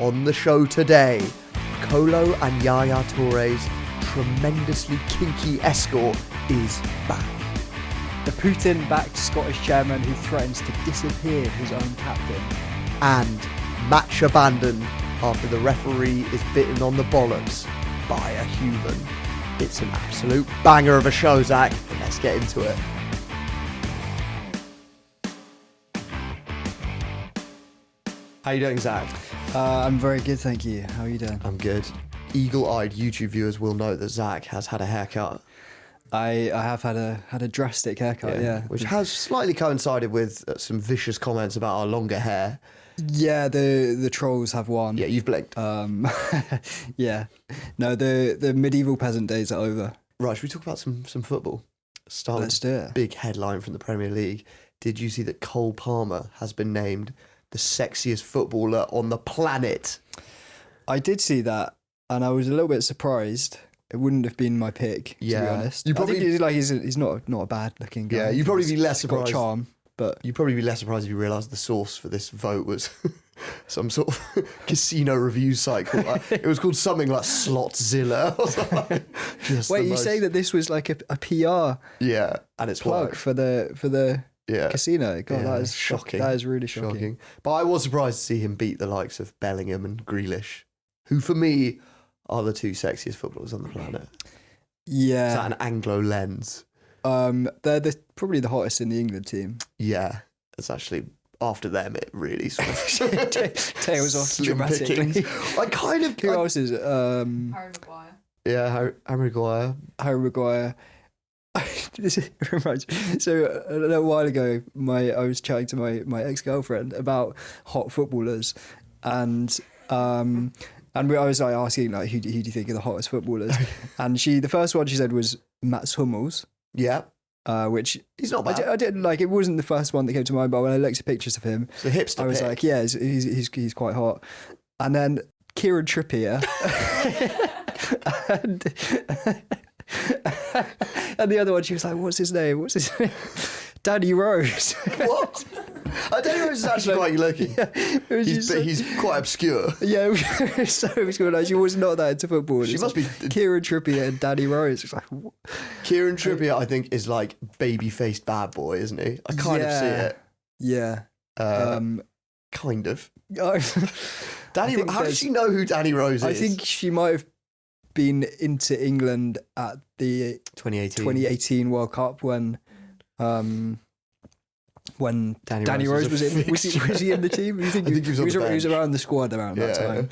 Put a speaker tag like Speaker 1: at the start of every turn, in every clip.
Speaker 1: On the show today, Kolo and Yaya Toure's tremendously kinky escort is back.
Speaker 2: The Putin-backed Scottish chairman who threatens to disappear his own captain.
Speaker 1: And match abandoned after the referee is bitten on the bollocks by a human. It's an absolute banger of a show, Zach. Let's get into it. How you doing, Zach?
Speaker 2: I'm very good, thank you. How are you doing?
Speaker 1: I'm good. Eagle-eyed YouTube viewers will know that Zach has had a haircut.
Speaker 2: I have had a drastic haircut, yeah.
Speaker 1: Which has slightly coincided with some vicious comments about our longer hair.
Speaker 2: Yeah, the trolls have won.
Speaker 1: Yeah, you've blinked.
Speaker 2: Yeah. No, the medieval peasant days are over.
Speaker 1: Right, should we talk about some football?
Speaker 2: Let's do it.
Speaker 1: Big headline from the Premier League. Did you see that Cole Palmer has been named the sexiest footballer on the planet?
Speaker 2: I did see that, and I was a little bit surprised. It wouldn't have been my pick, to be honest.
Speaker 1: You probably,
Speaker 2: I think he's not a bad looking guy.
Speaker 1: Yeah, you'd probably be less
Speaker 2: He's got
Speaker 1: surprised.
Speaker 2: charm, but
Speaker 1: You'd probably be less surprised if you realised the source for this vote was some sort of casino review site called, it was called something like Slotzilla or something.
Speaker 2: Wait, you say that this was like a PR
Speaker 1: and it's
Speaker 2: plug
Speaker 1: worked.
Speaker 2: for the casino? God, that is
Speaker 1: shocking.
Speaker 2: That is really shocking.
Speaker 1: But I was surprised to see him beat the likes of Bellingham and Grealish, who for me are the two sexiest footballers on the planet.
Speaker 2: Yeah.
Speaker 1: Is that an Anglo lens?
Speaker 2: They're probably the hottest in the England team.
Speaker 1: Yeah, it's actually after them. It really sort of
Speaker 2: tails off
Speaker 1: slim
Speaker 2: dramatically.
Speaker 1: pickings. I kind of.
Speaker 2: Who else is
Speaker 3: Harry Maguire.
Speaker 1: Yeah, Harry Maguire.
Speaker 2: Harry Maguire. This reminds me. So a little while ago, I was chatting to my ex-girlfriend about hot footballers, and I was like asking like who do you think are the hottest footballers, and the first one she said was Mats Hummels.
Speaker 1: Yeah.
Speaker 2: Which
Speaker 1: he's not bad.
Speaker 2: I didn't like. It wasn't the first one that came to mind, but when I looked at pictures of him,
Speaker 1: it's a hipster
Speaker 2: I was
Speaker 1: pick.
Speaker 2: like, yeah, he's quite hot. And then Kieran Trippier, and the other one, she was like, what's his name? Danny Rose.
Speaker 1: What? Danny Rose is actually quite looking. Yeah, he's quite obscure.
Speaker 2: Yeah, so obscure. Like, she was not that into football.
Speaker 1: She must be
Speaker 2: Kieran Trippier and Danny Rose. It's like, what?
Speaker 1: Kieran Trippier, I think, is like baby-faced bad boy, isn't he? I kind of see it.
Speaker 2: Yeah.
Speaker 1: Kind of.
Speaker 2: Danny.
Speaker 1: How does she know who Danny Rose is?
Speaker 2: I think she might have been into England at the 2018 World Cup when Danny Rose was in. Was he in the team? You think
Speaker 1: I think he
Speaker 2: was around the squad around that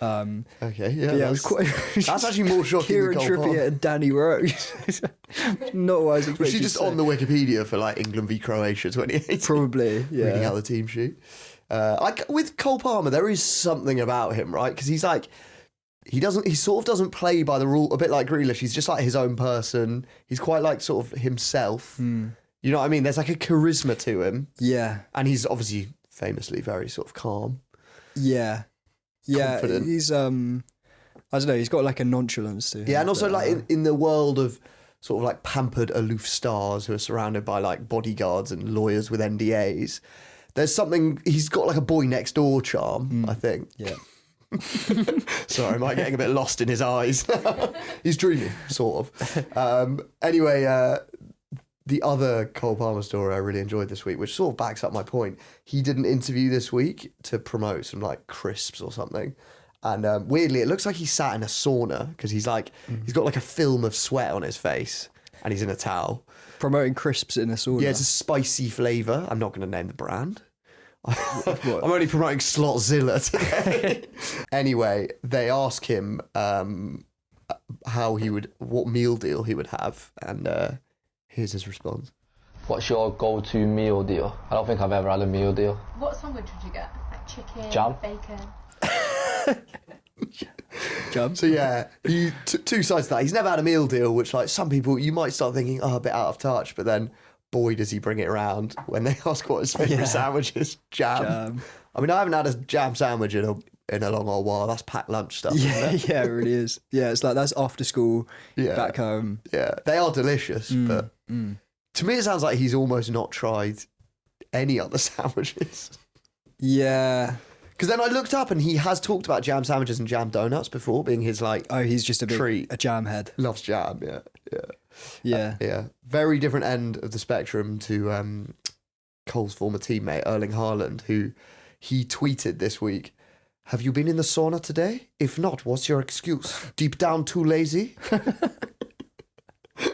Speaker 2: time.
Speaker 1: Okay, yeah.
Speaker 2: It was quite.
Speaker 1: That's actually more shocking
Speaker 2: Kieran
Speaker 1: than Cole Palmer.
Speaker 2: Trippier and Danny Rose. Not what I was expecting.
Speaker 1: Was she just on the Wikipedia for like England v Croatia 2018?
Speaker 2: Probably, yeah.
Speaker 1: Reading out the team sheet. With Cole Palmer, there is something about him, right? Because he's like, he sort of doesn't play by the rule, a bit like Grealish. He's just like his own person. He's quite like sort of himself. You know what I mean? There's like a charisma to him.
Speaker 2: Yeah.
Speaker 1: And he's obviously famously very sort of calm.
Speaker 2: Yeah. Yeah.
Speaker 1: Confident.
Speaker 2: He's, I don't know, he's got like a nonchalance to him.
Speaker 1: Yeah, and also like in the world of sort of like pampered, aloof stars who are surrounded by like bodyguards and lawyers with NDAs, there's something, he's got like a boy next door charm, I think.
Speaker 2: Yeah.
Speaker 1: Sorry, am I getting a bit lost in his eyes? He's dreaming, sort of. Anyway, the other Cole Palmer story I really enjoyed this week, which sort of backs up my point, he did an interview this week to promote some like crisps or something. And weirdly, it looks like he sat in a sauna because he's got like a film of sweat on his face and he's in a towel.
Speaker 2: Promoting crisps in a sauna.
Speaker 1: Yeah, it's a spicy flavour. I'm not going to name the brand. I'm only promoting Slotzilla today. Anyway, they ask him what meal deal he would have, and here's his response.
Speaker 4: What's your go-to meal deal? I don't think I've ever had a meal deal.
Speaker 3: What sandwich would you get? Like chicken,
Speaker 4: Jam?
Speaker 3: bacon?
Speaker 2: Jam.
Speaker 1: So yeah, two sides to that. He's never had a meal deal, which like some people, you might start thinking, a bit out of touch, but then boy, does he bring it around when they ask what his favourite sandwich is. Jam. I mean, I haven't had a jam sandwich in a long old while. That's packed lunch stuff.
Speaker 2: Yeah, yeah, it really is. Yeah, it's like that's after school, back home.
Speaker 1: Yeah, they are delicious, but to me it sounds like he's almost not tried any other sandwiches.
Speaker 2: Yeah.
Speaker 1: Because then I looked up and he has talked about jam sandwiches and jam donuts before being his like.
Speaker 2: Oh, he's just
Speaker 1: treat.
Speaker 2: a jam head.
Speaker 1: Loves jam.
Speaker 2: Yeah.
Speaker 1: Yeah. Very different end of the spectrum to Cole's former teammate Erling Haaland, who he tweeted this week. Have you been in the sauna today? If not, what's your excuse? Deep down too lazy?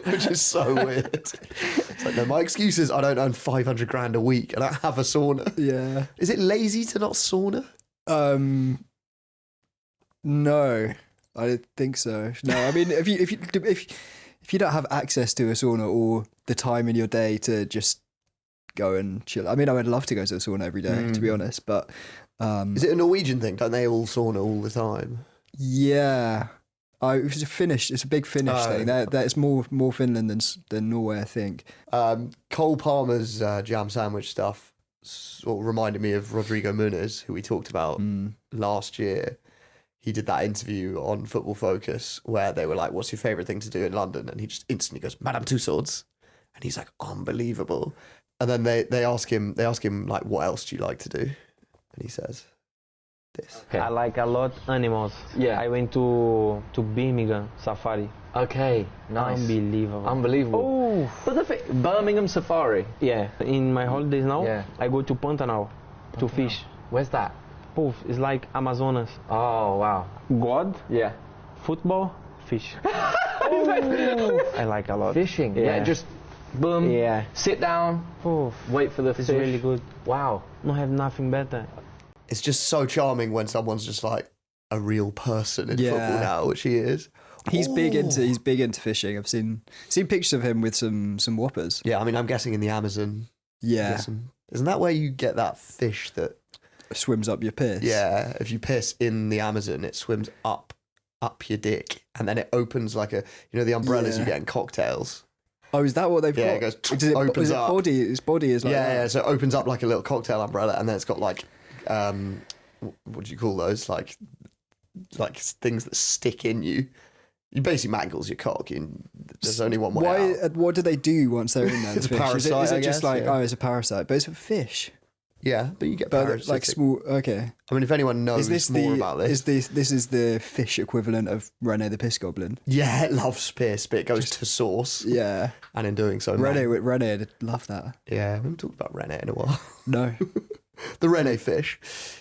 Speaker 1: Which is so weird. It's like, no, my excuse is I don't earn 500 grand a week and I have a sauna.
Speaker 2: Yeah.
Speaker 1: Is it lazy to not sauna?
Speaker 2: No, I don't think so. No, I mean, if you don't have access to a sauna or the time in your day to just go and chill, I mean, I would love to go to a sauna every day, to be honest, but
Speaker 1: is it a Norwegian thing? Don't they all sauna all the time?
Speaker 2: yeah. It's a Finnish. It's a big Finnish thing. It's more Finland than Norway, I think.
Speaker 1: Cole Palmer's jam sandwich stuff sort of reminded me of Rodrigo Muniz, who we talked about last year. He did that interview on Football Focus where they were like, "What's your favourite thing to do in London?" And he just instantly goes, "Madame Tussauds," and he's like, "Unbelievable." And then they ask him like, "What else do you like to do?" And he says, "This."
Speaker 5: I like a lot animals.
Speaker 4: Yeah.
Speaker 5: I went to Birmingham Safari.
Speaker 4: Okay, nice.
Speaker 5: Unbelievable.
Speaker 4: Unbelievable.
Speaker 5: Oh,
Speaker 4: But the Birmingham Safari.
Speaker 5: yeah. In my holidays now,
Speaker 4: Yeah.
Speaker 5: I go to Pantanal to fish.
Speaker 4: Where's that?
Speaker 5: Poof, it's like Amazonas.
Speaker 4: Oh, wow.
Speaker 5: God,
Speaker 4: Yeah.
Speaker 5: football, fish. I like a lot.
Speaker 4: Fishing. Yeah, just boom.
Speaker 5: Yeah.
Speaker 4: Sit down.
Speaker 5: Poof,
Speaker 4: Wait for the
Speaker 5: it's
Speaker 4: fish.
Speaker 5: really good.
Speaker 4: Wow.
Speaker 5: No have nothing better.
Speaker 1: It's just so charming when someone's just like a real person in
Speaker 2: Yeah.
Speaker 1: football now, which he is.
Speaker 2: He's big
Speaker 1: Oh.
Speaker 2: into fishing. I've seen pictures of him with some whoppers.
Speaker 1: Yeah, I mean, I'm guessing in the Amazon. you
Speaker 2: Yeah,
Speaker 1: get isn't that where you get that fish that?
Speaker 2: swims up your piss.
Speaker 1: Yeah, if you piss in the Amazon, it swims up your dick, and then it opens like the umbrellas you
Speaker 2: Yeah.
Speaker 1: get in cocktails.
Speaker 2: Oh, is that what they've
Speaker 1: Yeah,
Speaker 2: got?
Speaker 1: it goes,
Speaker 2: Does it,
Speaker 1: opens
Speaker 2: is it
Speaker 1: up.
Speaker 2: body? Its body is like
Speaker 1: Yeah,
Speaker 2: that.
Speaker 1: so it opens up like a little cocktail umbrella, and then it's got like, what do you call those? Like things that stick in you. You basically mangles your cock, and there's only one way out.
Speaker 2: What do they do once they're in there?
Speaker 1: It's
Speaker 2: the
Speaker 1: a
Speaker 2: fish? Is
Speaker 1: parasite,
Speaker 2: it
Speaker 1: I
Speaker 2: just
Speaker 1: guess,
Speaker 2: like
Speaker 1: yeah.
Speaker 2: it's a parasite, but it's a fish.
Speaker 1: Yeah, but you get
Speaker 2: But
Speaker 1: parasitic.
Speaker 2: like small. Okay.
Speaker 1: I mean, if anyone knows
Speaker 2: Is this
Speaker 1: more about this,
Speaker 2: This is the fish equivalent of Rene the Piss Goblin.
Speaker 1: yeah, it loves piss, but it goes to sauce,
Speaker 2: Yeah.
Speaker 1: and in doing so,
Speaker 2: Rene would love that.
Speaker 1: yeah, we haven't talked about Rene in a while.
Speaker 2: No.
Speaker 1: The Rene fish.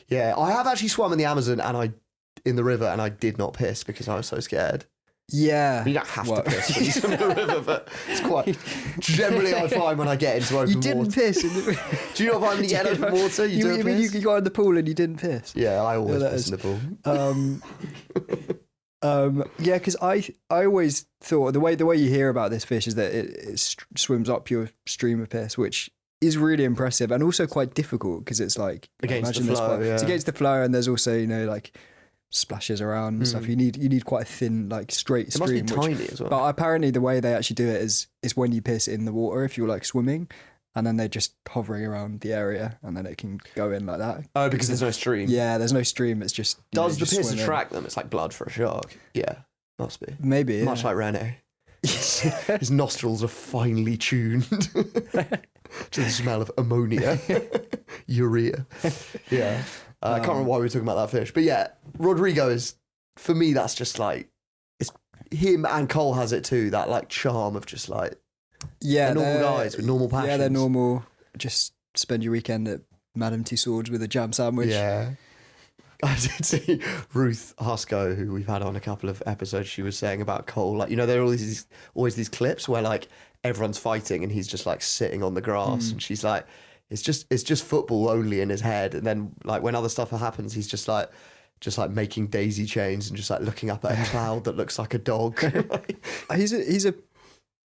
Speaker 1: Yeah, I have actually swum in the Amazon in the river, and I did not piss because I was so scared.
Speaker 2: Yeah.
Speaker 1: You don't have
Speaker 2: What?
Speaker 1: to piss when you swim in the river, but it's quite. Generally, I find when I get into open
Speaker 2: You didn't
Speaker 1: water.
Speaker 2: piss. In the...
Speaker 1: Do you not find when you get in open water, you don't
Speaker 2: mean
Speaker 1: piss?
Speaker 2: you got in the pool and you didn't piss?
Speaker 1: Yeah, I always
Speaker 2: Yeah, that
Speaker 1: piss
Speaker 2: is-
Speaker 1: in the pool.
Speaker 2: Yeah, because I always thought the way you hear about this fish is that it swims up your stream of piss, which is really impressive and also quite difficult because it's like
Speaker 1: Against the
Speaker 2: imagine there's
Speaker 1: flow,
Speaker 2: quite- it's
Speaker 1: yeah.
Speaker 2: against the flow, and there's also like splashes around and stuff. You need quite a thin like straight
Speaker 1: It must be
Speaker 2: stream.
Speaker 1: tiny as well.
Speaker 2: But apparently the way they actually do it is when you piss in the water if you're like swimming, and then they're just hovering around the area, and then it can go in like that.
Speaker 1: Oh, because there's no stream.
Speaker 2: Yeah, there's no stream. It's just
Speaker 1: Does the
Speaker 2: just
Speaker 1: piss
Speaker 2: swim in.
Speaker 1: attract them? It's like blood for a shark. Yeah, must be.
Speaker 2: Maybe yeah.
Speaker 1: Much like Rene. His nostrils are finely tuned to the smell of ammonia, urea. Yeah. I can't remember why we were talking about that fish. But yeah, Rodrigo is, for me, that's just like, it's him, and Cole has it too, that like charm of just like,
Speaker 2: Yeah,
Speaker 1: they're normal guys with normal passions.
Speaker 2: Yeah, they're normal. Just spend your weekend at Madame Tussauds with a jam sandwich.
Speaker 1: Yeah. I did see Ruth Husko, who we've had on a couple of episodes, she was saying about Cole, like, there are always these clips where like everyone's fighting and he's just like sitting on the grass and she's like, it's just football only in his head. And then like when other stuff happens, he's just like making daisy chains and just like looking up at a cloud that looks like a dog.
Speaker 2: He's a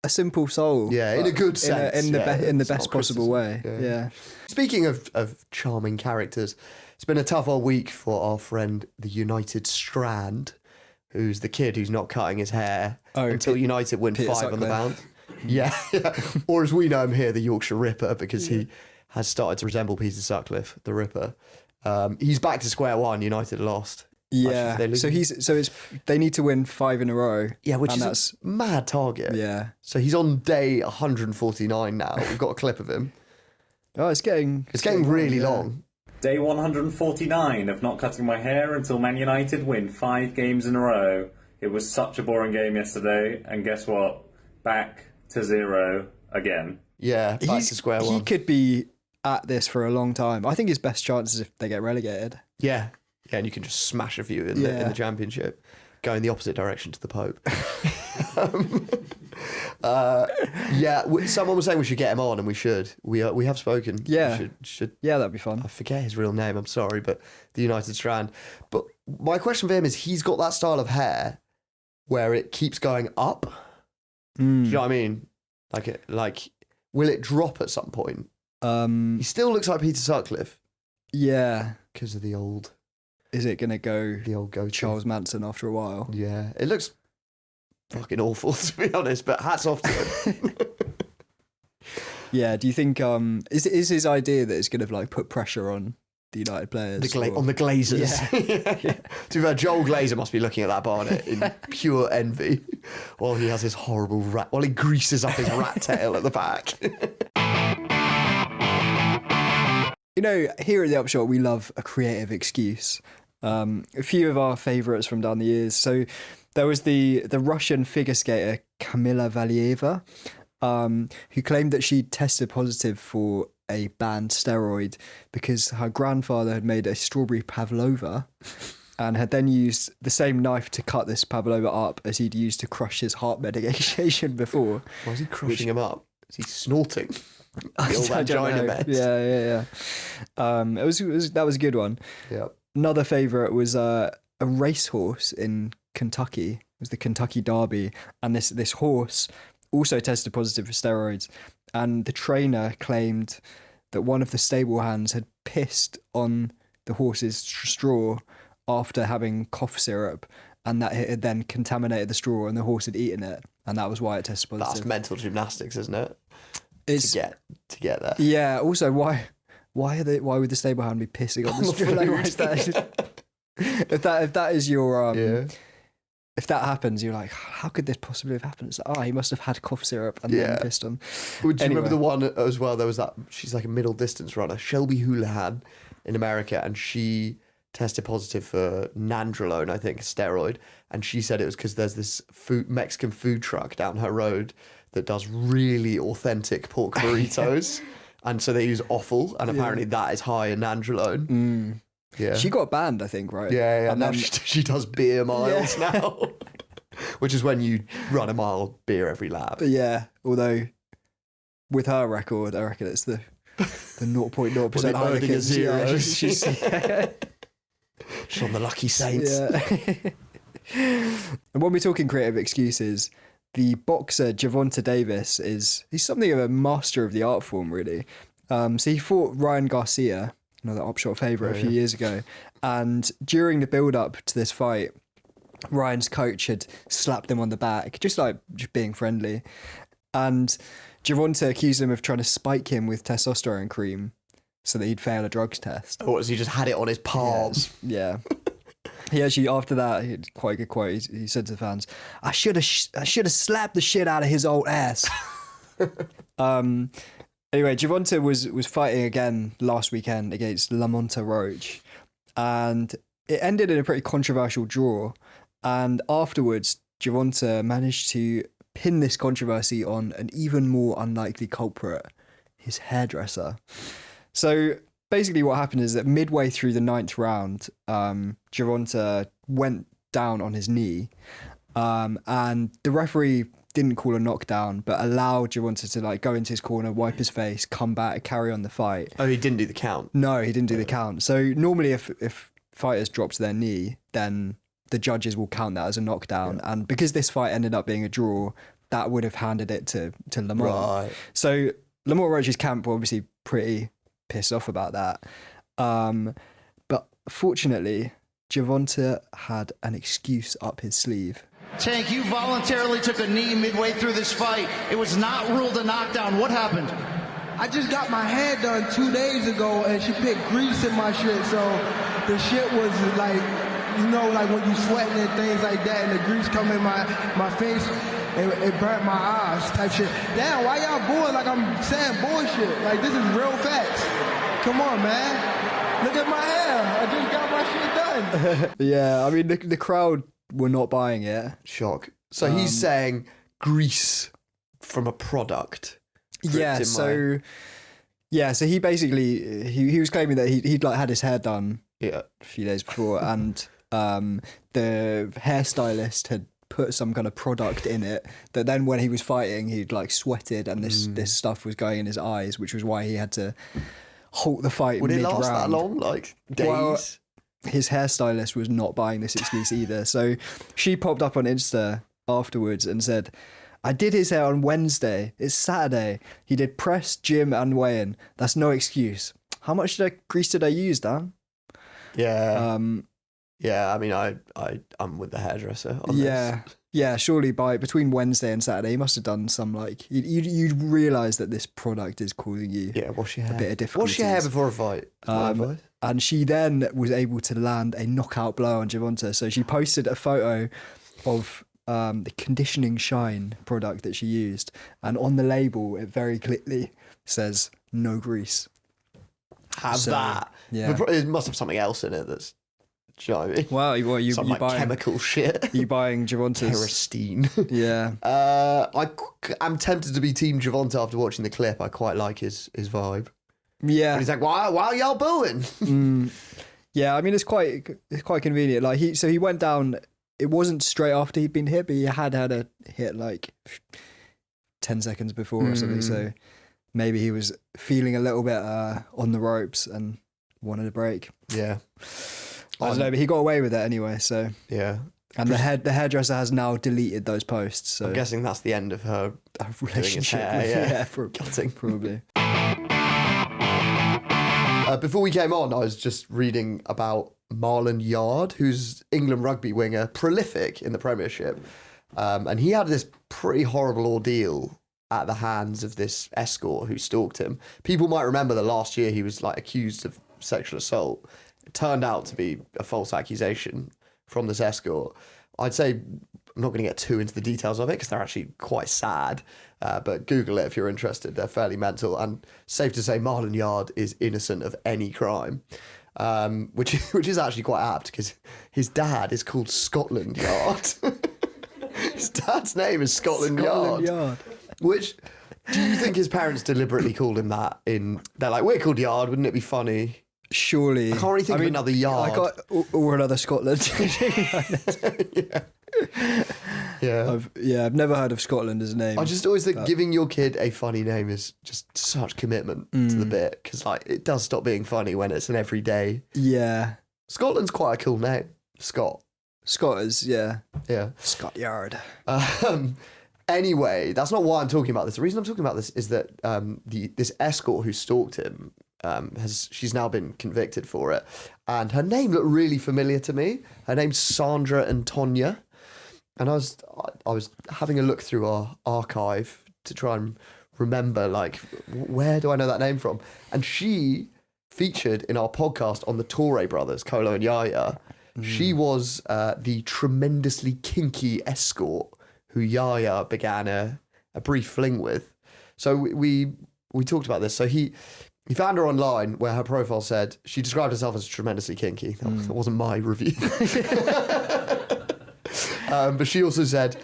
Speaker 2: simple soul.
Speaker 1: Yeah, in a good sense.
Speaker 2: In the
Speaker 1: It's
Speaker 2: best
Speaker 1: not
Speaker 2: possible way.
Speaker 1: criticism.
Speaker 2: Yeah.
Speaker 1: Speaking of charming characters, it's been a tough old week for our friend, the United Strand, who's the kid who's not cutting his hair until United win
Speaker 2: Peter
Speaker 1: 5 on the
Speaker 2: Sutcliffe.
Speaker 1: bounce. Yeah. Or as we know him here, the Yorkshire Ripper, because he has started to resemble Peter Sutcliffe, the Ripper. He's back to square one. United lost.
Speaker 2: Yeah.
Speaker 1: Actually,
Speaker 2: They need to win 5 in a row.
Speaker 1: Yeah, which
Speaker 2: and
Speaker 1: is a mad target.
Speaker 2: Yeah.
Speaker 1: So he's on day 149 now. We've got a clip of him.
Speaker 2: Oh, it's getting
Speaker 1: It's getting really long.
Speaker 6: Day 149 of not cutting my hair until Man United win 5 games in a row. It was such a boring game yesterday, and guess what? Back to 0 again.
Speaker 1: Yeah, back to square one.
Speaker 2: He could be at this for a long time. I think his best chance is if they get relegated.
Speaker 1: Yeah, and you can just smash a few in the Championship, going the opposite direction to the Pope. Someone was saying we should get him on, and we should. We have spoken.
Speaker 2: Yeah,
Speaker 1: we should.
Speaker 2: Yeah, that'd be fun.
Speaker 1: I forget his real name. I'm sorry, but the United Strand. But my question for him is, he's got that style of hair where it keeps going up. Do you know what I mean? Like, will it drop at some point? He still looks like Peter Sutcliffe.
Speaker 2: Yeah,
Speaker 1: because of the old.
Speaker 2: Is it going to go
Speaker 1: the old goatee?
Speaker 2: Charles Manson after a while?
Speaker 1: Yeah, it looks fucking awful, to be honest, but hats off to him.
Speaker 2: Yeah, do you think is his idea that it's going to like put pressure on the United players?
Speaker 1: On the Glazers.
Speaker 2: Yeah.
Speaker 1: To be fair, Joel Glazer must be looking at that Barnet in pure envy while he has his horrible rat, while he greases up his rat tail at the back.
Speaker 2: You know, here at the Upshot, we love a creative excuse. A few of our favourites from down the years. So there was the Russian figure skater Kamila Valieva, who claimed that she tested positive for a banned steroid because her grandfather had made a strawberry pavlova and had then used the same knife to cut this pavlova up as he'd used to crush his heart medication before.
Speaker 1: Why is he crushing him up? Is he snorting? The old
Speaker 2: I don't
Speaker 1: angina
Speaker 2: know.
Speaker 1: meds.
Speaker 2: Yeah. That was a good one.
Speaker 1: Yeah.
Speaker 2: Another favourite was a racehorse in Kentucky. It was the Kentucky Derby, and this horse also tested positive for steroids. And the trainer claimed that one of the stable hands had pissed on the horse's straw after having cough syrup, and that it had then contaminated the straw, and the horse had eaten it, and that was why it tested positive.
Speaker 1: That's mental gymnastics, isn't it?
Speaker 2: It's,
Speaker 1: to get there.
Speaker 2: Yeah. Also, why would the stable hand be pissing on the straw? Like, if that is your if that happens, you're like, how could this possibly have happened? It's like, he must have had cough syrup and then pissed on.
Speaker 1: Do you remember the one as well? There was that, she's like a middle distance runner, Shelby Houlihan in America, and she tested positive for nandrolone, I think, a steroid, and she said it was because there's this Mexican food truck down her road that does really authentic pork burritos, and so they use offal, and apparently that is high in nandrolone. Yeah,
Speaker 2: she got banned, I think, right?
Speaker 1: Yeah.
Speaker 2: And
Speaker 1: now
Speaker 2: then
Speaker 1: she does beer miles now, which is when you run a mile beer every lap.
Speaker 2: Yeah, although with her record, I reckon it's the 0.0%
Speaker 1: earning a zero.
Speaker 2: Yeah, she's
Speaker 1: on the lucky Saints.
Speaker 2: Yeah. And when we're talking creative excuses, the boxer Gervonta Davis he's something of a master of the art form, really. So he fought Ryan Garcia, another Upshot favourite, a few years ago, and during the build-up to this fight, Ryan's coach had slapped him on the back, just being friendly, and Gervonta accused him of trying to spike him with testosterone cream so that he'd fail a drugs test.
Speaker 1: Oh, so he just had it on his palm?
Speaker 2: Yeah. He actually, after that, he had quite a good quote. He said to the fans, I should have slapped the shit out of his old ass. Anyway, Gervonta was fighting again last weekend against Lamonta Roach, and it ended in a pretty controversial draw. And afterwards, Gervonta managed to pin this controversy on an even more unlikely culprit, his hairdresser. So basically what happened is that midway through the 9th round, Gervonta went down on his knee, and the referee didn't call a knockdown, but allowed Gervonta to go into his corner, wipe his face, come back, carry on the fight.
Speaker 1: Oh, he didn't do the count?
Speaker 2: No, he didn't do the count. So normally if fighters drop to their knee, then the judges will count that as a knockdown. Yeah. And because this fight ended up being a draw, that would have handed it to Lamont.
Speaker 1: Right.
Speaker 2: So Lamont Roach's camp were obviously pretty pissed off about that. But fortunately, Gervonta had an excuse up his sleeve.
Speaker 7: Tank, you voluntarily took a knee midway through this fight. It was not ruled a knockdown. What happened?
Speaker 8: I just got my hair done 2 days ago, and she put grease in my shit, so the shit was like when you sweating and things like that, and the grease come in my face, it burnt my eyes type shit. Damn, why y'all booing like I'm saying bullshit? Like, this is real facts. Come on, man. Look at my hair. I just got my shit done.
Speaker 2: Yeah, I mean, the crowd were not buying it.
Speaker 1: Shock. So he's saying grease from a product.
Speaker 2: Yeah, so he basically he was claiming that he'd like had his hair done a few days before, and the hairstylist had put some kind of product in it that then when he was fighting he'd like sweated, and this stuff was going in his eyes, which was why he had to halt the fight.
Speaker 1: Would it
Speaker 2: mid-round.
Speaker 1: last that long? Like days?
Speaker 2: Well, his hairstylist was not buying this excuse either. So she popped up on Insta afterwards and said, I did his hair on Wednesday. It's Saturday. He did press, gym and weigh-in. That's no excuse. How much grease did I use, Dan?
Speaker 1: Yeah. Yeah, I mean, I'm with the hairdresser on this.
Speaker 2: Yeah, surely between Wednesday and Saturday, he must have done some like you'd realise that this product is causing you
Speaker 1: wash your hair.
Speaker 2: a bit of difficulties.
Speaker 1: Wash your hair before a fight.
Speaker 2: And she then was able to land a knockout blow on Gervonta. So she posted a photo of the conditioning shine product that she used, and on the label it very clearly says no grease.
Speaker 1: Have that.
Speaker 2: Yeah.
Speaker 1: It must have something else in it that's. Do you know what I mean?
Speaker 2: Well, you
Speaker 1: some
Speaker 2: you
Speaker 1: like
Speaker 2: buying
Speaker 1: chemical shit.
Speaker 2: you buying Gervonta's
Speaker 1: Kerosene.
Speaker 2: Yeah.
Speaker 1: I'm tempted to be Team Gervonta after watching the clip. I quite like his vibe.
Speaker 2: Yeah.
Speaker 1: But he's like, why are y'all booing?
Speaker 2: Yeah, I mean it's quite convenient. Like he went down. It wasn't straight after he'd been hit, but he had a hit like 10 seconds before or something. So maybe he was feeling a little bit on the ropes and wanted a break.
Speaker 1: Yeah.
Speaker 2: I don't know, but he got away with it anyway. So
Speaker 1: yeah.
Speaker 2: And the hairdresser has now deleted those posts. So
Speaker 1: I'm guessing that's the end of her
Speaker 2: relationship.
Speaker 1: Cutting.
Speaker 2: Probably.
Speaker 1: Before we came on, I was just reading about Marlon Yard, who's England rugby winger, prolific in the Premiership. And he had this pretty horrible ordeal at the hands of this escort who stalked him. People might remember that last year he was like accused of sexual assault. It turned out to be a false accusation from this escort. I'd say I'm not going to get too into the details of it because they're actually quite sad. But Google it if you're interested. They're fairly mental. And safe to say Marlon Yard is innocent of any crime. Which is actually quite apt because his dad is called Scotland Yard. His dad's name is Scotland Yard. Which, do you think his parents deliberately called him that? They're like, we're called Yard, wouldn't it be funny?
Speaker 2: Surely.
Speaker 1: I can't really think of another Yard.
Speaker 2: I got or another Scotland. I've never heard of Scotland as a name.
Speaker 1: I just always think giving your kid a funny name is just such commitment to the bit because like it does stop being funny when it's an everyday.
Speaker 2: Yeah.
Speaker 1: Scotland's quite a cool name. Scott
Speaker 2: is, yeah. Scott Yard.
Speaker 1: Anyway, that's not why I'm talking about this. The reason I'm talking about this is that this escort who stalked him she's now been convicted for it, and her name looked really familiar to me. Her name's Sandra Antonia, and I was having a look through our archive to try and remember like where do I know that name from, and she featured in our podcast on the Toure brothers, Kolo and Yaya. She was the tremendously kinky escort who Yaya began a brief fling with. So we talked about this. So he found her online where her profile said she described herself as tremendously kinky. That wasn't my review. But she also said,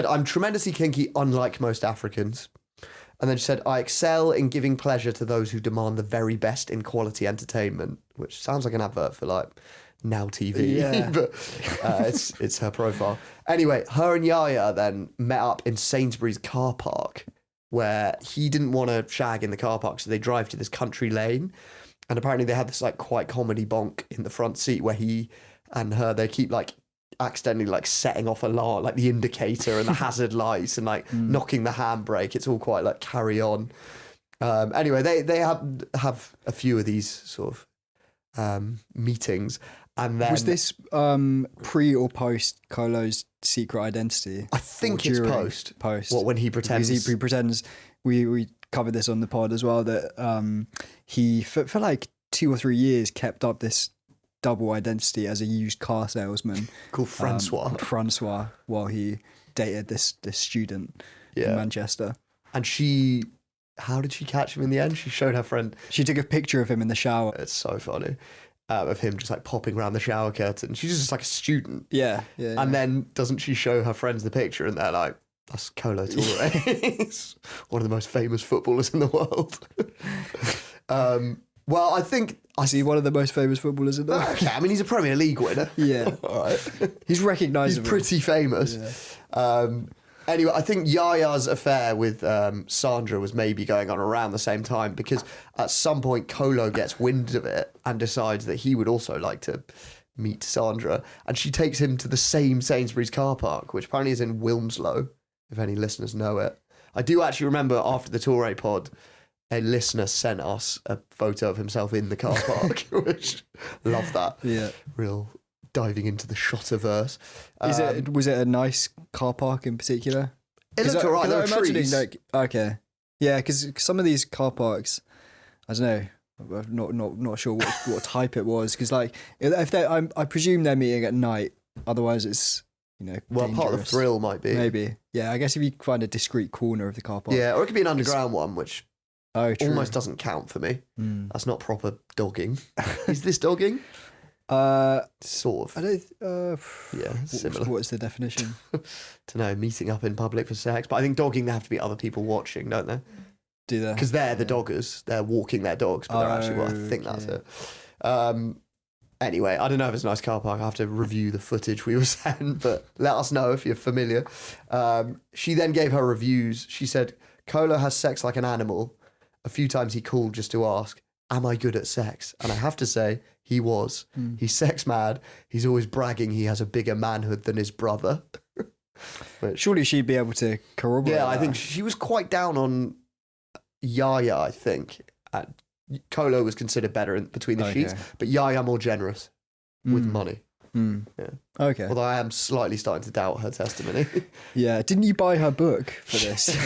Speaker 1: I'm tremendously kinky, unlike most Africans. And then she said, I excel in giving pleasure to those who demand the very best in quality entertainment, which sounds like an advert for like Now TV.
Speaker 2: Yeah.
Speaker 1: But it's her profile. Anyway, her and Yaya then met up in Sainsbury's car park where he didn't want to shag in the car park, so they drive to this country lane. And apparently they had this like quite comedy bonk in the front seat where he and her, they keep like accidentally like setting off alarm, like the indicator and the hazard lights and like knocking the handbrake. It's all quite like carry on. Anyway, they have a few of these sort of meetings. And then,
Speaker 2: was this pre or post Kolo's secret identity?
Speaker 1: I think it's post. What, when he pretends?
Speaker 2: Because he pretends. We covered this on the pod as well, that he for like 2 or 3 years kept up this double identity as a used car salesman
Speaker 1: called Francois,
Speaker 2: while he dated this student in Manchester.
Speaker 1: And she how did she catch him in the end? She showed her friend.
Speaker 2: She took a picture of him in the shower.
Speaker 1: It's so funny. Of him just like popping around the shower curtain. She's just like a student.
Speaker 2: Yeah.
Speaker 1: And then doesn't she show her friends the picture and they're like, that's Kolo Toure. He's one of the most famous footballers in the world. Well, I think...
Speaker 2: Is he one of the most famous footballers in the world?
Speaker 1: Okay, I mean, he's a Premier League winner.
Speaker 2: Yeah.
Speaker 1: All right.
Speaker 2: He's recognisable.
Speaker 1: He's pretty famous. Yeah. Anyway, I think Yaya's affair with Sandra was maybe going on around the same time because at some point Kolo gets wind of it and decides that he would also like to meet Sandra. And she takes him to the same Sainsbury's car park, which apparently is in Wilmslow, if any listeners know it. I do actually remember after the Toure pod, a listener sent us a photo of himself in the car park, which love that.
Speaker 2: Yeah.
Speaker 1: Real diving into the Shotterverse.
Speaker 2: Was it a nice car park in particular?
Speaker 1: It looked alright. There were trees.
Speaker 2: Okay. Yeah, because some of these car parks, I don't know, I'm not sure what type it was. Because like, if I presume they're meeting at night. Otherwise, it's
Speaker 1: well, part of the thrill might be
Speaker 2: maybe. Yeah, I guess if you find a discreet corner of the car park.
Speaker 1: Yeah, or it could be an underground one, which almost
Speaker 2: true.
Speaker 1: doesn't count for me. That's not proper dogging. Is this dogging? Sort of.
Speaker 2: I don't.
Speaker 1: Yeah, similar.
Speaker 2: What's the definition?
Speaker 1: To know, meeting up in public for sex. But I think dogging, there have to be other people watching, don't they?
Speaker 2: Do they?
Speaker 1: Because they're the doggers. They're walking their dogs, but they're actually, well, I think that's it. Anyway, I don't know if it's a nice car park. I have to review the footage we were sent, but let us know if you're familiar. She then gave her reviews. She said, Kolo has sex like an animal. A few times he called just to ask, am I good at sex? And I have to say, he was. He's sex mad. He's always bragging he has a bigger manhood than his brother.
Speaker 2: Surely she'd be able to corroborate
Speaker 1: Yeah,
Speaker 2: that.
Speaker 1: I think she was quite down on Yaya, I think. Kolo was considered better between the sheets, but Yaya more generous with money. Yeah.
Speaker 2: Okay.
Speaker 1: Although I am slightly starting to doubt her testimony.
Speaker 2: Yeah. Didn't you buy her book for this?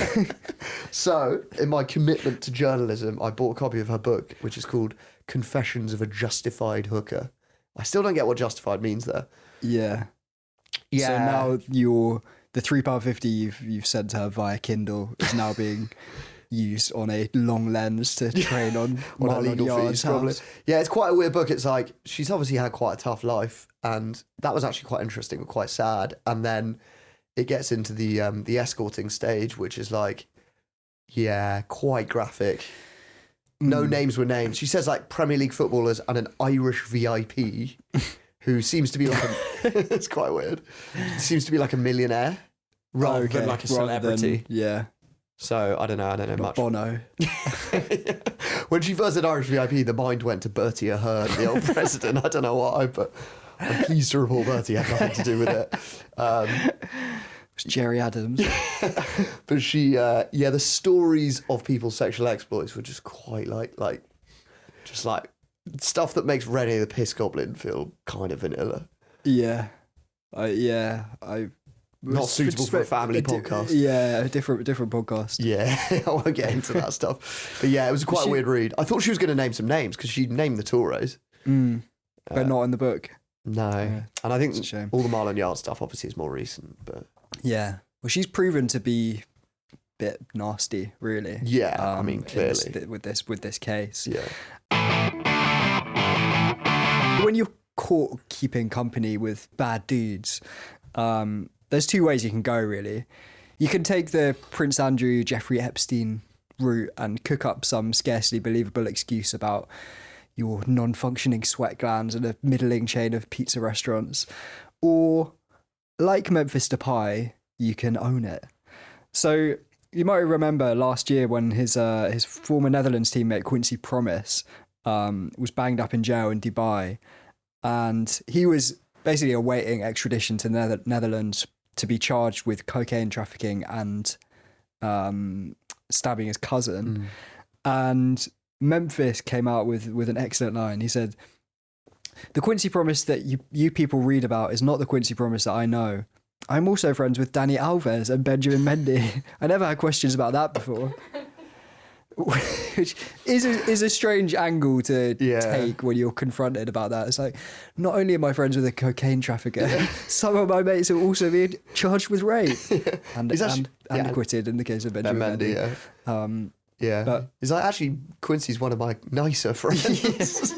Speaker 1: So, in my commitment to journalism, I bought a copy of her book, which is called Confessions of a Justified Hooker. I still don't get what justified means there.
Speaker 2: Yeah.
Speaker 1: Yeah.
Speaker 2: So now the £3.50 you've sent her via Kindle is now being used on a long lens to train on
Speaker 1: illegal fees, probably. Yeah, it's quite a weird book. It's like she's obviously had quite a tough life, and that was actually quite interesting, but quite sad. And then it gets into the escorting stage, which is like, yeah, quite graphic. No names were named. She says like Premier League footballers and an Irish VIP who seems to be like it's quite weird. Seems to be like a millionaire rather than like a celebrity.
Speaker 2: Yeah.
Speaker 1: So I don't know much.
Speaker 2: Bono.
Speaker 1: When she first said Irish VIP, the mind went to Bertie Ahern, the old president. I don't know why, but I'm pleased to report Bertie had nothing to do with it.
Speaker 2: It's Jerry Adams.
Speaker 1: But she, the stories of people's sexual exploits were just quite like stuff that makes Rennie the Piss Goblin feel kind of vanilla.
Speaker 2: Yeah.
Speaker 1: Not suitable for a family podcast.
Speaker 2: Yeah, a different podcast.
Speaker 1: Yeah, I won't get into that stuff. But yeah, it was quite a weird read. I thought she was going to name some names because she named the Toures.
Speaker 2: But not in the book.
Speaker 1: No.
Speaker 2: Yeah,
Speaker 1: and I think
Speaker 2: it's a shame.
Speaker 1: all the Marlon Yard stuff obviously is more recent. But
Speaker 2: yeah. Well, she's proven to be a bit nasty, really.
Speaker 1: Yeah, I mean, clearly.
Speaker 2: With this case.
Speaker 1: Yeah.
Speaker 2: When you're caught keeping company with bad dudes, there's two ways you can go, really. You can take the Prince Andrew, Jeffrey Epstein route and cook up some scarcely believable excuse about your non-functioning sweat glands and a middling chain of pizza restaurants. Or, like Memphis Depay, you can own it. So, you might remember last year when his former Netherlands teammate Quincy Promes was banged up in jail in Dubai, and he was basically awaiting extradition to Netherlands to be charged with cocaine trafficking and stabbing his cousin. And Memphis came out with an excellent line. He said, "The Quincy Promes that you people read about is not the Quincy Promes that I know. I'm also friends with Dani Alves and Benjamin Mendy. I never had questions about that before." Which is a strange angle to take when you're confronted about that. It's like, not only am I friends with a cocaine trafficker, some of my mates have also been charged with rape and acquitted in the case of Benjamin Mendy.
Speaker 1: Yeah.
Speaker 2: But-
Speaker 1: He's like, actually, Quincy's one of my nicer friends.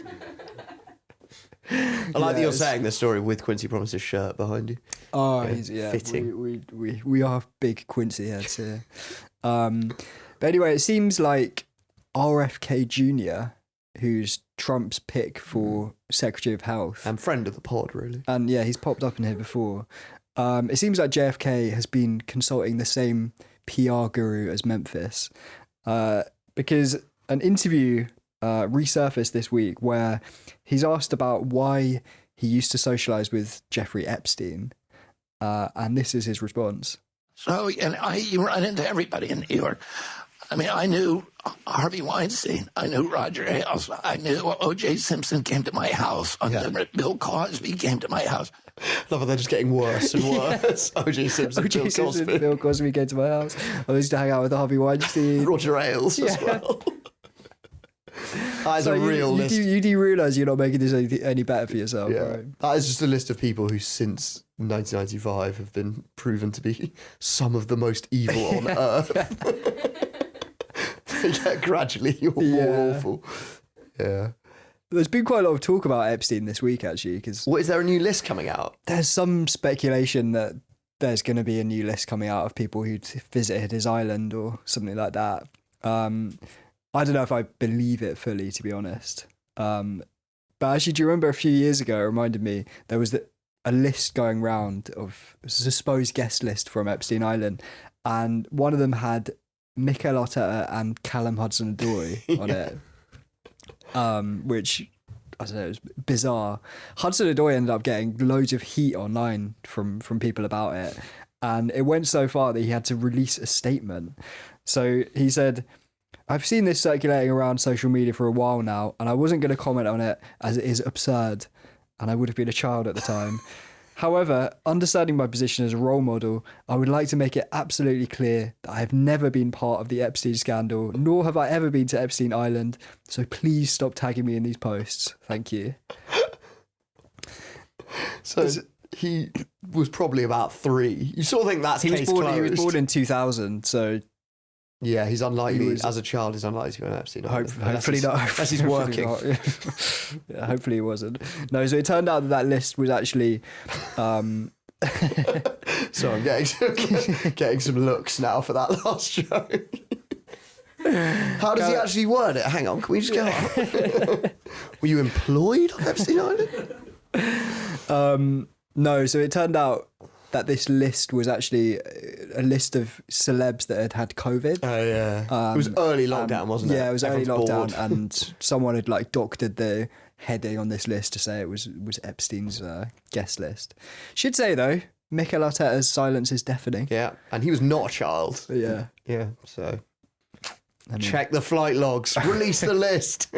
Speaker 1: I like that you're
Speaker 2: Yes.
Speaker 1: saying the story with Quincy Promise's shirt behind you.
Speaker 2: Oh,
Speaker 1: Yeah, fitting.
Speaker 2: We are big Quincy heads here. But anyway, it seems like RFK Jr., who's Trump's pick for Secretary of Health,
Speaker 1: And friend of the pod, really.
Speaker 2: and yeah, he's popped up in here before. It seems like JFK has been consulting the same PR guru as Memphis, because an interview resurfaced this week where he's asked about why he used to socialise with Jeffrey Epstein, and this is his response.
Speaker 9: So, and you run into everybody in New York. I mean, I knew Harvey Weinstein. I knew Roger Ailes. I knew O.J. Simpson came to my house. Bill Cosby came to my house.
Speaker 1: Love how they're just getting worse and worse. O.J. Simpson,
Speaker 2: O.J.
Speaker 1: Bill
Speaker 2: Simpson,
Speaker 1: Cosby,
Speaker 2: Bill Cosby came to my house. I used to hang out with Harvey Weinstein.
Speaker 1: Roger Ailes as well. That is
Speaker 2: So
Speaker 1: a real list.
Speaker 2: You do realise you're not making this any better for yourself,
Speaker 1: Yeah.
Speaker 2: right?
Speaker 1: That is just a list of people who since 1995 have been proven to be some of the most evil on earth. They get gradually more awful. Yeah.
Speaker 2: There's been quite a lot of talk about Epstein this week, actually, because
Speaker 1: What, is there a new list coming out?
Speaker 2: there's some speculation that there's going to be a new list coming out of people who'd visited his island or something like that. I don't know if I believe it fully, to be honest. But actually, do you remember a few years ago, it reminded me, there was a list going round of a supposed guest list from Epstein Island, and one of them had Mikel Arteta and Callum Hudson-Odoi on it, which, I don't know, it was bizarre. Hudson-Odoi ended up getting loads of heat online from people about it, and it went so far that he had to release a statement. So he said, "I've seen this circulating around social media for a while now, and I wasn't going to comment on it as it is absurd, and I would have been a child at the time. However, understanding my position as a role model, I would like to make it absolutely clear that I have never been part of the Epstein scandal, nor have I ever been to Epstein Island, so please stop tagging me in these posts. Thank you."
Speaker 1: So he was probably about 3. You sort of think that's case closed.
Speaker 2: He was born in 2000, so
Speaker 1: Yeah, he's unlikely,
Speaker 2: He was-
Speaker 1: as a child, he's unlikely to go on Epstein Island.
Speaker 2: hopefully not.
Speaker 1: Unless he's
Speaker 2: Hopefully
Speaker 1: working.
Speaker 2: not. Yeah, hopefully he wasn't. No, so it turned out that list was actually...
Speaker 1: So I'm getting some looks now for that last joke. How does he actually word it? Hang on, can we just go on? Were you employed on Epstein Island?
Speaker 2: No, so it turned out that this list was actually a list of celebs that had COVID.
Speaker 1: Oh yeah, it was early lockdown, wasn't it?
Speaker 2: Yeah, it was early
Speaker 1: Everyone's
Speaker 2: lockdown,
Speaker 1: bored.
Speaker 2: and someone had doctored the heading on this list to say it was Epstein's guest list. Should say though, Mikel Arteta's silence is deafening.
Speaker 1: Yeah, and he was not a child.
Speaker 2: Yeah.
Speaker 1: Yeah, so
Speaker 2: I mean-
Speaker 1: check the flight logs, release the list.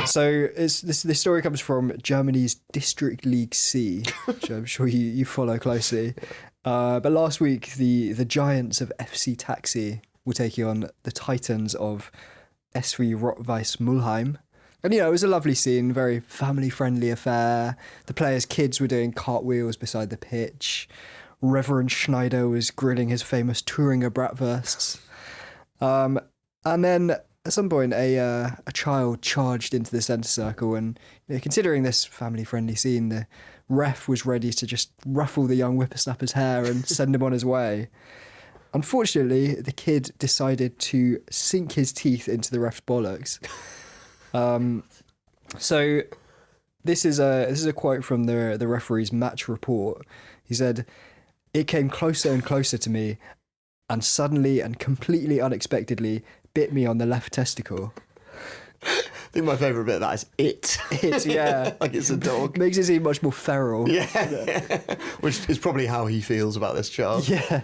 Speaker 2: So this story comes from Germany's District League C, which I'm sure you follow closely. But last week, the giants of FC Taxi were taking on the titans of SV Rot-Weiss Mulheim. And, it was a lovely scene, very family-friendly affair. The players' kids were doing cartwheels beside the pitch. Reverend Schneider was grilling his famous Thüringer bratwursts. And then at some point, a child charged into the centre circle, and considering this family-friendly scene, the ref was ready to just ruffle the young whippersnapper's hair and send him on his way. Unfortunately, the kid decided to sink his teeth into the ref's bollocks. So this is a quote from the referee's match report. He said, "It came closer and closer to me, and suddenly and completely unexpectedly bit me on the left testicle."
Speaker 1: I think my favourite bit of that is it.
Speaker 2: It, yeah.
Speaker 1: Like it's a dog.
Speaker 2: Makes it seem much more feral.
Speaker 1: Yeah. Which is probably how he feels about this child.
Speaker 2: Yeah.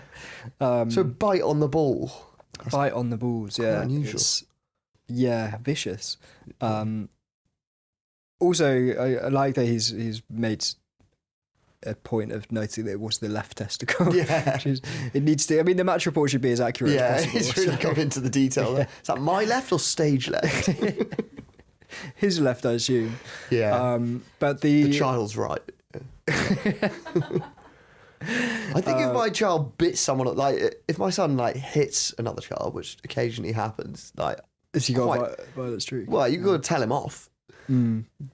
Speaker 1: So bite on the ball.
Speaker 2: Bite on the balls, yeah.
Speaker 1: unusual.
Speaker 2: It's- yeah, vicious. Also, I like that he's made a point of noting that it was the left testicle.
Speaker 1: Yeah.
Speaker 2: It needs to... I mean, the match report should be as accurate
Speaker 1: Yeah,
Speaker 2: as possible.
Speaker 1: he's really
Speaker 2: so-
Speaker 1: gone into the detail there. Is that my left or stage left?
Speaker 2: His left, I assume.
Speaker 1: Yeah.
Speaker 2: But the
Speaker 1: The child's right. I think if my child bit someone, like if my son like hits another child, which occasionally happens, like
Speaker 2: If you got a violent streak.
Speaker 1: well, you got to tell him off.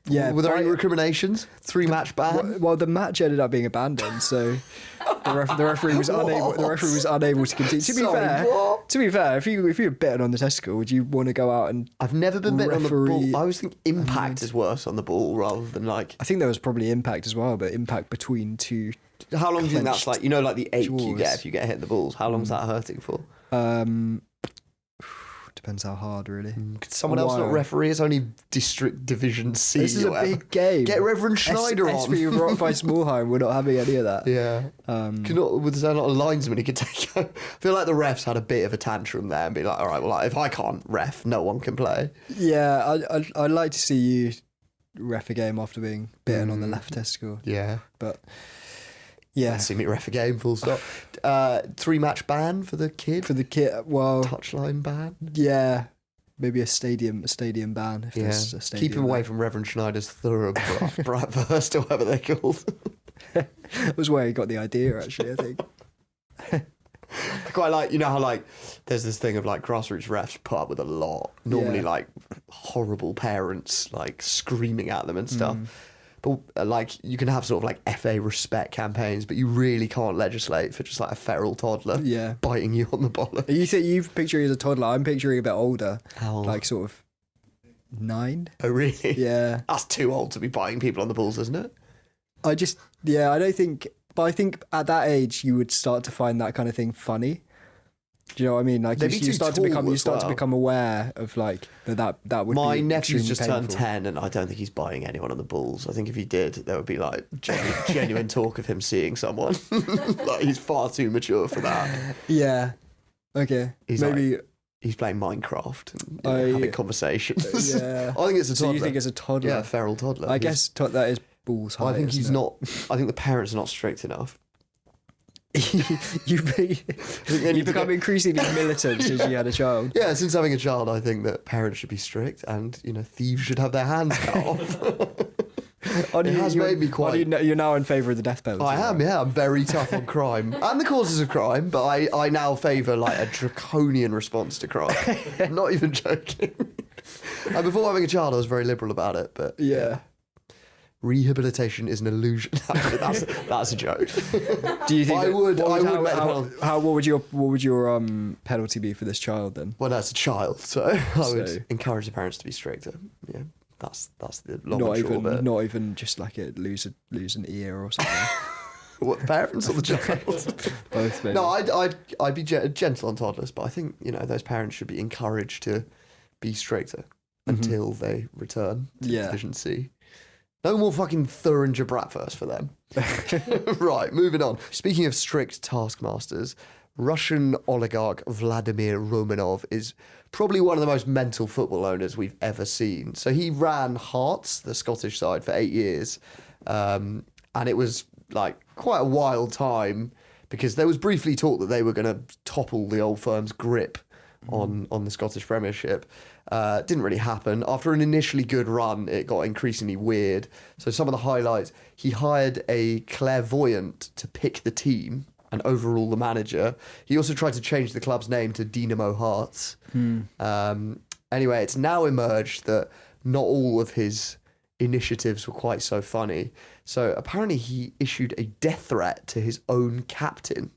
Speaker 2: Yeah.
Speaker 1: Were there any recriminations? 3-match ban?
Speaker 2: Well, the match ended up being abandoned, so the referee was unable. The referee was unable to continue. To be fair, if you were bitten on the testicle, would you want to go out and?
Speaker 1: I've never been bitten on the
Speaker 2: referee
Speaker 1: ball. I always think impact is worse on the ball rather than like.
Speaker 2: I think there was probably impact as well, but impact between two.
Speaker 1: How long do you think that's like? You know, like the ache you
Speaker 2: jaws.
Speaker 1: get if you get hit in the balls. How long's that hurting for?
Speaker 2: Depends how hard, really.
Speaker 1: Could someone else not referee? It's only District Division C.
Speaker 2: This is
Speaker 1: or
Speaker 2: a
Speaker 1: whatever.
Speaker 2: big game.
Speaker 1: Get Reverend Schneider on.
Speaker 2: SV Rockby Smallheim, we're not having any of that.
Speaker 1: Yeah. Was there not a linesman he could take? I feel like the refs had a bit of a tantrum there and be like, all right, well, like, if I can't ref, no one can play.
Speaker 2: Yeah, I'd like to see you ref a game after being bitten on the left testicle.
Speaker 1: Yeah.
Speaker 2: But yeah.
Speaker 1: See me ref a game, full stop. 3-match ban for the kid?
Speaker 2: For the kid, well,
Speaker 1: touchline ban?
Speaker 2: Yeah. Maybe a stadium ban if there's a stadium.
Speaker 1: Keep him away from Reverend Schneider's thorough bratwurst or whatever they're called.
Speaker 2: That was where he got the idea, actually, I think.
Speaker 1: I quite like, you know how like there's this thing of like grassroots refs put up with a lot. Normally like horrible parents like screaming at them and stuff. But like you can have sort of like FA respect campaigns, but you really can't legislate for just like a feral toddler biting you on the bollock.
Speaker 2: You picturing as a toddler? I'm picturing a bit older, like sort of 9.
Speaker 1: Oh really?
Speaker 2: Yeah,
Speaker 1: that's too old to be biting people on the balls, isn't it?
Speaker 2: I don't think. But I think at that age you would start to find that kind of thing funny. Do you know what I mean? Like you start to become aware of like that would.
Speaker 1: My
Speaker 2: be
Speaker 1: nephew's just
Speaker 2: painful.
Speaker 1: turned 10, and I don't think he's biting anyone on the balls. I think if he did, there would be like genuine talk of him seeing someone. Like he's far too mature for that.
Speaker 2: Yeah. Okay. Maybe
Speaker 1: he's playing Minecraft and having conversations.
Speaker 2: Yeah.
Speaker 1: I think it's a toddler.
Speaker 2: So you think it's a toddler?
Speaker 1: Yeah, a feral toddler.
Speaker 2: I guess that is balls high.
Speaker 1: I think he's not. I think the parents are not strict enough.
Speaker 2: you become increasingly militant since you had a child.
Speaker 1: Yeah, since having a child, I think that parents should be strict, and thieves should have their hands cut off. It has made me quite.
Speaker 2: You're now in favour of the death penalty.
Speaker 1: I am. Yeah, I'm very tough on crime and the causes of crime, but I now favour like a draconian response to crime. I'm not even joking. And before having a child, I was very liberal about it, but
Speaker 2: yeah.
Speaker 1: Rehabilitation is an illusion. That's a joke.
Speaker 2: Do you think
Speaker 1: what
Speaker 2: would your penalty be for this child then?
Speaker 1: Well, that's a child, so I would encourage the parents to be stricter. Yeah, that's the long and short of it.
Speaker 2: Not even just like lose an ear or something.
Speaker 1: What, parents or the child?
Speaker 2: Both. Maybe.
Speaker 1: No, I'd be gentle on toddlers, but I think those parents should be encouraged to be stricter until they return to Division C. No more fucking Thuringer Bratwurst for them. Right, moving on. Speaking of strict taskmasters, Russian oligarch Vladimir Romanov is probably one of the most mental football owners we've ever seen. So he ran Hearts, the Scottish side, for 8 years. And it was like quite a wild time because there was briefly talk that they were going to topple the old firm's grip on the Scottish Premiership. Didn't really happen. After an initially good run, it got increasingly weird. So some of the highlights, he hired a clairvoyant to pick the team and overrule the manager. He also tried to change the club's name to Dynamo Hearts. Anyway, it's now emerged that not all of his initiatives were quite so funny. So apparently he issued a death threat to his own captain.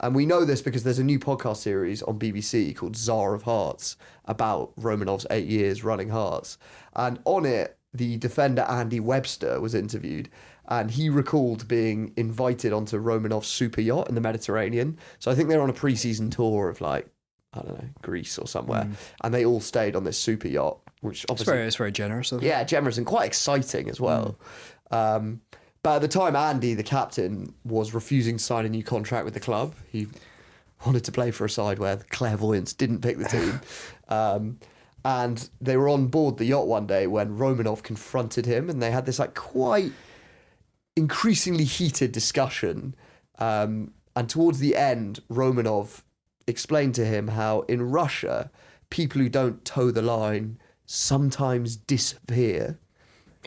Speaker 1: And we know this because there's a new podcast series on BBC called Tsar of Hearts about Romanov's 8 years running Hearts. And on it, the defender Andy Webster was interviewed, and he recalled being invited onto Romanov's super yacht in the Mediterranean. So I think they're on a pre-season tour of like, I don't know, Greece or somewhere. And they all stayed on this super yacht, which obviously...
Speaker 2: It's very generous of him.
Speaker 1: Yeah, generous and quite exciting as well. But at the time, Andy, the captain, was refusing to sign a new contract with the club. He wanted to play for a side where the clairvoyants didn't pick the team. And they were on board the yacht one day when Romanov confronted him, and they had this like quite increasingly heated discussion. And towards the end, Romanov explained to him how in Russia, people who don't toe the line sometimes disappear.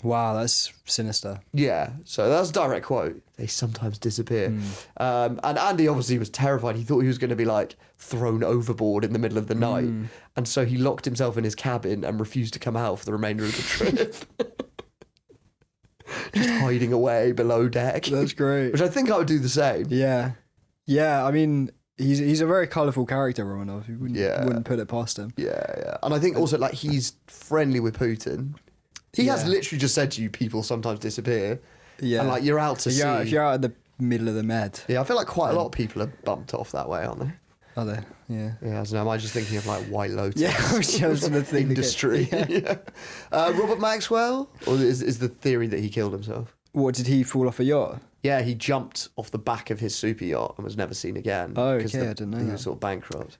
Speaker 2: Wow, that's sinister.
Speaker 1: Yeah, so that's a direct quote. They sometimes disappear. And Andy obviously was terrified. He thought he was going to be like thrown overboard in the middle of the night. And so he locked himself in his cabin and refused to come out for the remainder of the trip. Just hiding away below deck.
Speaker 2: That's great.
Speaker 1: Which I think I would do the same.
Speaker 2: Yeah. Yeah, I mean, he's a very colourful character, Romanov. You wouldn't put it past him.
Speaker 1: Yeah. And I think also like he's friendly with Putin. He has literally just said to you, people sometimes disappear.
Speaker 2: Yeah.
Speaker 1: And like you're out to sea.
Speaker 2: If you're out in the middle of the med.
Speaker 1: Yeah, I feel like quite a lot of people are bumped off that way, aren't they?
Speaker 2: Are they? Yeah.
Speaker 1: Yeah, I don't know. Am I just thinking of like White Lotus?
Speaker 2: Yeah, I was just the thing
Speaker 1: industry. Robert Maxwell? Or is the theory that he killed himself?
Speaker 2: What, did he fall off a yacht?
Speaker 1: Yeah, he jumped off the back of his super yacht and was never seen again.
Speaker 2: Oh, okay, I didn't know
Speaker 1: He
Speaker 2: that.
Speaker 1: was sort of bankrupt.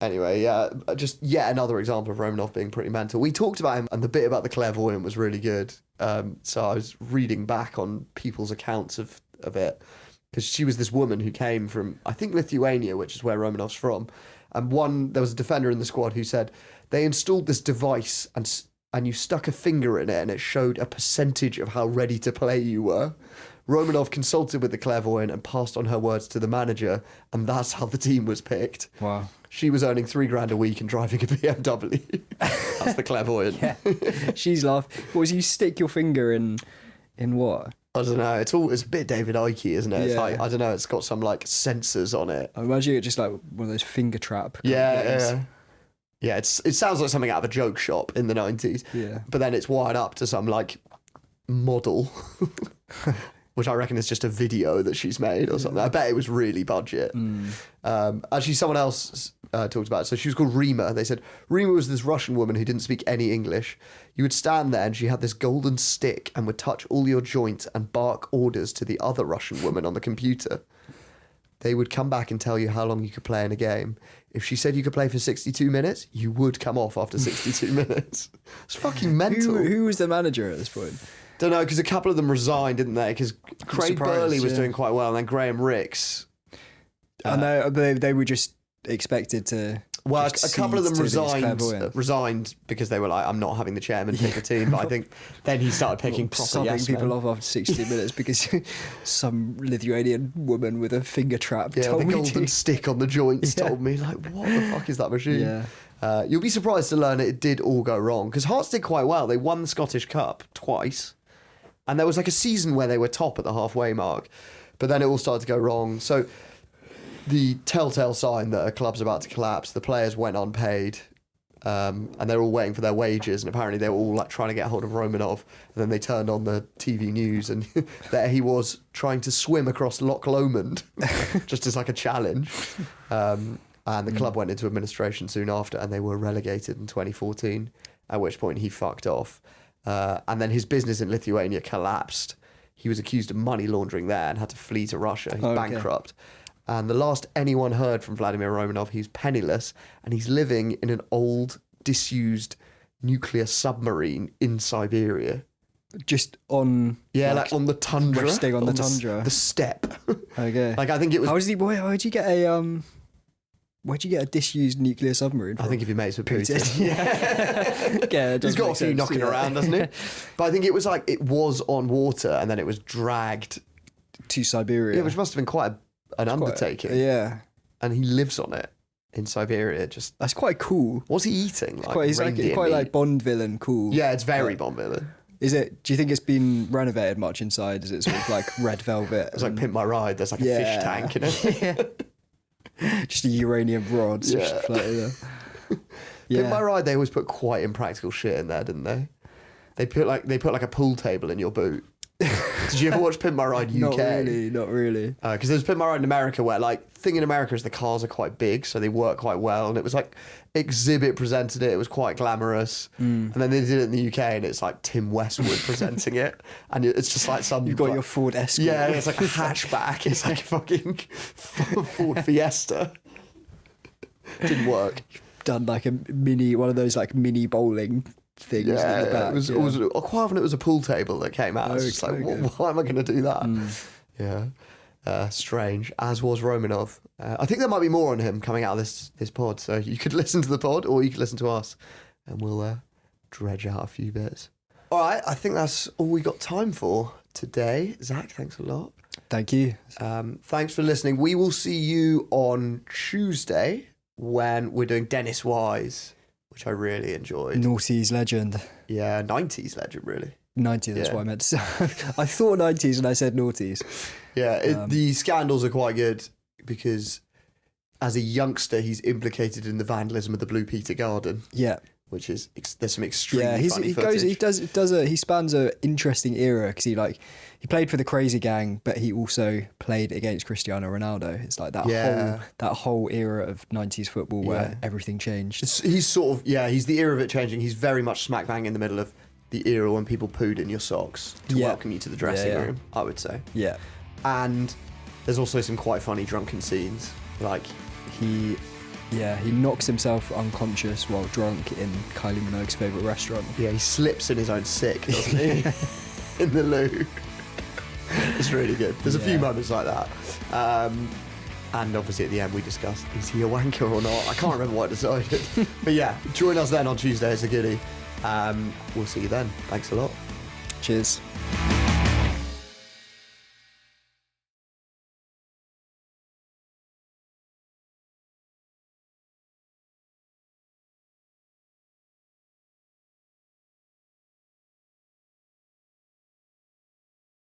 Speaker 1: Anyway, yeah, just yet another example of Romanov being pretty mental. We talked about him, and the bit about the clairvoyant was really good. So I was reading back on people's accounts of it, because she was this woman who came from, I think, Lithuania, which is where Romanov's from. And there was a defender in the squad who said they installed this device and you stuck a finger in it and it showed a percentage of how ready to play you were. Romanov consulted with the clairvoyant and passed on her words to the manager, and that's how the team was picked.
Speaker 2: Wow.
Speaker 1: She was earning $3,000 a week and driving a BMW. That's the clairvoyant.
Speaker 2: Yeah. She's laughing. What was you stick your finger in what?
Speaker 1: I don't know. It's a bit David Icke, isn't it? It's
Speaker 2: Yeah.
Speaker 1: like, I don't know. It's got some like sensors on it.
Speaker 2: I imagine it just like one of those finger trap.
Speaker 1: Yeah. It sounds like something out of a joke shop in the 90s.
Speaker 2: Yeah.
Speaker 1: But then it's wired up to some like model, which I reckon is just a video that she's made or something. I bet it was really budget. Actually, someone else talked about it. So she was called Rima. They said Rima was this Russian woman who didn't speak any English. You would stand there and she had this golden stick and would touch all your joints and bark orders to the other Russian woman on the computer. They would come back and tell you how long you could play in a game. If she said you could play for 62 minutes, you would come off after 62 minutes. It's fucking mental.
Speaker 2: Who was the manager at this point?
Speaker 1: Don't know, because a couple of them resigned, didn't they? Because Craig Burley was doing quite well, and then Graham Ricks.
Speaker 2: And they were just expected to.
Speaker 1: Well, a couple of them
Speaker 2: resigned
Speaker 1: resigned because they were like, I'm not having the chairman pick a team. But I think then he started picking proper
Speaker 2: subbing people off after 60 minutes because some Lithuanian woman with a finger trap told
Speaker 1: the
Speaker 2: me
Speaker 1: golden stick on the joints told me, like, what the fuck is that machine? Yeah. You'll be surprised to learn it did all go wrong, because Hearts did quite well. They won the Scottish Cup twice, and there was like a season where they were top at the halfway mark, but then it all started to go wrong. So the telltale sign that a club's about to collapse, the players went unpaid, and they're all waiting for their wages, and apparently they were all like trying to get hold of Romanov, and then they turned on the TV news and there he was trying to swim across Loch Lomond just as like a challenge. And the club went into administration soon after, and they were relegated in 2014, at which point he fucked off. And then his business in Lithuania collapsed. He was accused of money laundering there and had to flee to Russia. He's bankrupt. And the last anyone heard from Vladimir Romanov, he's penniless, and he's living in an old, disused nuclear submarine in Siberia.
Speaker 2: Just on...
Speaker 1: Yeah, like on the tundra.
Speaker 2: Resting on the tundra.
Speaker 1: The steppe.
Speaker 2: Okay.
Speaker 1: Like, I think it was...
Speaker 2: Why'd you get a... Where'd you get a disused nuclear submarine from?
Speaker 1: I think if he mates with Putin.
Speaker 2: Yeah,
Speaker 1: he's got a few knocking around, doesn't he? But I think it was like, it was on water and then it was dragged
Speaker 2: to Siberia.
Speaker 1: Yeah, which must have been quite an undertaking.
Speaker 2: Yeah.
Speaker 1: And he lives on it in Siberia.
Speaker 2: That's quite cool.
Speaker 1: What's he eating?
Speaker 2: It's quite like Bond villain cool.
Speaker 1: Yeah, it's very Bond villain.
Speaker 2: Is it? Do you think it's been renovated much inside? Is it sort of like red velvet?
Speaker 1: It's like Pimp My Ride. There's like a fish tank in it.
Speaker 2: Just a uranium rod.
Speaker 1: Yeah. Pimp My Ride, they always put quite impractical shit in there, didn't they? They put like a pool table in your boot. Did you ever watch Pimp My Ride UK?
Speaker 2: Not really.
Speaker 1: Because there's Pimp My Ride in America where, like, thing in America is the cars are quite big, so they work quite well. And it was like, Exhibit presented it. It was quite glamorous. And then they did it in the UK, and it's like Tim Westwood presenting it. And it's just like some...
Speaker 2: You've got
Speaker 1: like,
Speaker 2: your Ford Escort.
Speaker 1: Yeah, it's like a hatchback. It's like a fucking Ford Fiesta. Didn't work.
Speaker 2: Done like one of those like mini bowling things.
Speaker 1: Yeah,
Speaker 2: in the back.
Speaker 1: It was quite often it was a pool table that came out. It's just like, why am I going to do that? Yeah. Strange, as was Romanov. I think there might be more on him coming out of this pod, so you could listen to the pod or you could listen to us and we'll dredge out a few bits. All right, I think that's all we got time for today. Zach, thanks a lot.
Speaker 2: Thank you.
Speaker 1: Thanks for listening. We will see you on Tuesday when we're doing Dennis Wise, which I really enjoyed.
Speaker 2: Noughties legend.
Speaker 1: Yeah, 90s legend, really.
Speaker 2: 90s, that's what I meant to say. I thought 90s and I said noughties.
Speaker 1: Yeah, the scandals are quite good because as a youngster, he's implicated in the vandalism of the Blue Peter Garden.
Speaker 2: Yeah.
Speaker 1: Which is, there's some extremely funny footage.
Speaker 2: He spans an interesting era because he played for the crazy gang, but he also played against Cristiano Ronaldo. It's like that whole era of 90s football where everything changed.
Speaker 1: He's the era of it changing. He's very much smack bang in the middle of the era when people pooed in your socks to welcome you to the dressing room, I would say.
Speaker 2: Yeah.
Speaker 1: And there's also some quite funny drunken scenes. Like
Speaker 2: he knocks himself unconscious while drunk in Kylie Minogue's favourite restaurant.
Speaker 1: Yeah, he slips in his own sick, doesn't he? In the loo. It's really good. There's a few moments like that. And obviously at the end we discussed, is he a wanker or not? I can't remember what I decided. But yeah, join us then on Tuesday. It's a goodie. We'll see you then. Thanks a lot.
Speaker 2: Cheers.